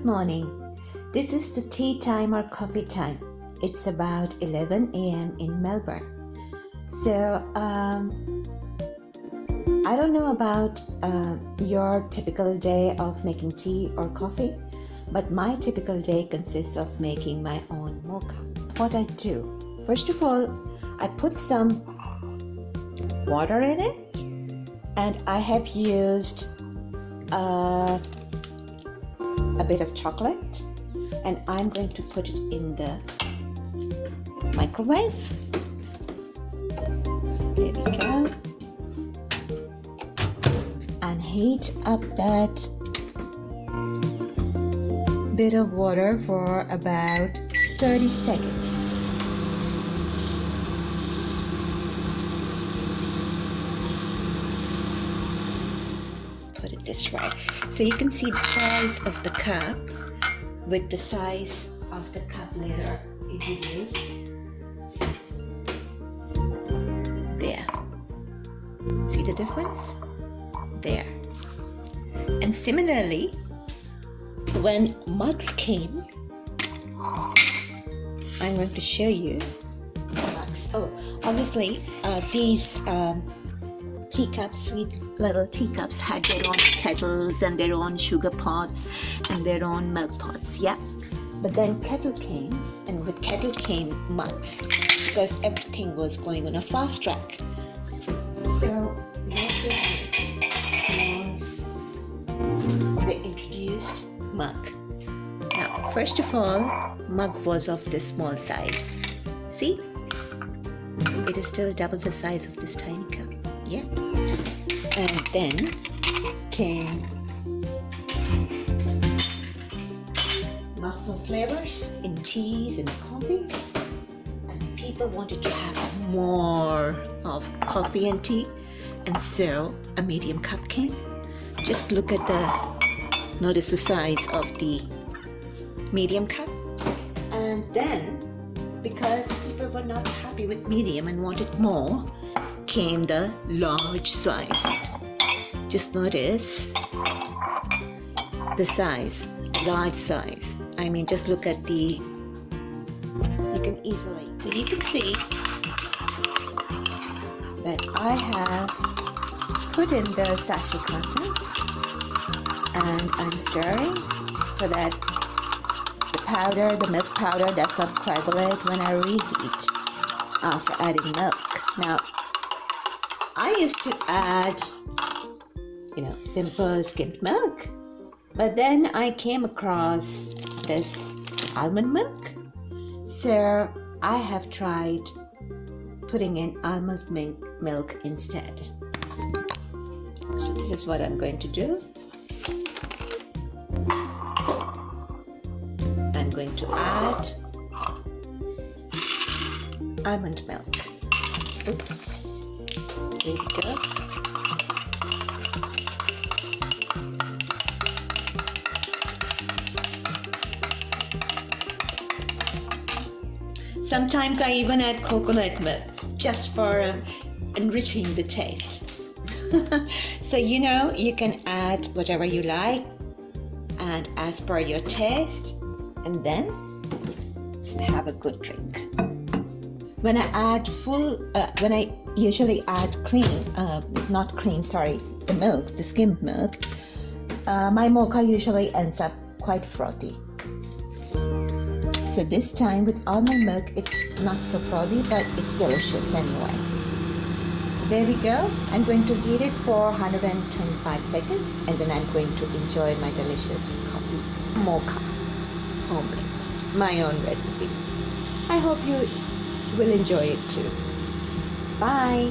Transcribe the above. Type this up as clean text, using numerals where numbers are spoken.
Good morning. This is the tea time or coffee time. It's about 11 a.m. in Melbourne. So, I don't know about your typical day of making tea or coffee, but my typical day consists of making my own mocha. What I do, first of all, I put some water in it, and I have used a bit of chocolate, and I'm going to put it in the microwave. There we go. And heat up that bit of water for about 30 seconds. Put it this way. So you can see the size of the cup with the size of the cup later if you use. There. See the difference? There. And similarly, when mugs came, I'm going to show you mugs. Oh, obviously these teacups, sweet little teacups, had their own kettles and their own sugar pots and their own milk pots, yeah. But then kettle came, and with kettle came mugs, because everything was going on a fast track. So they introduced mug. Now, first of all, mug was of this small size. See? It is still double the size of this tiny cup. Yeah. And then came lots of flavors in teas and coffees, and people wanted to have more of coffee and tea, and so a medium cup came. Just look at notice the size of the medium cup. And then, because people were not happy with medium and wanted more, came the large size. Just notice the size, large size. I mean, just look at you can easily, so you can see that I have put in the sachet contents, and I'm stirring so that the milk powder does not coagulate when I reheat after adding milk. Now, I used to add, simple skimmed milk, but then I came across this almond milk, so I have tried putting in almond milk instead. So this is what I'm going to do. I'm going to add almond milk. Oops. There we go. Sometimes I even add coconut milk just for enriching the taste. So you can add whatever you like and as per your taste, and then have a good drink. When I usually add cream, the milk, the skimmed milk, my mocha usually ends up quite frothy. So this time with almond milk, it's not so frothy, but it's delicious anyway. So there we go. I'm going to heat it for 125 seconds, and then I'm going to enjoy my delicious coffee mocha, homemade, my own recipe. I hope you will enjoy it too. Bye.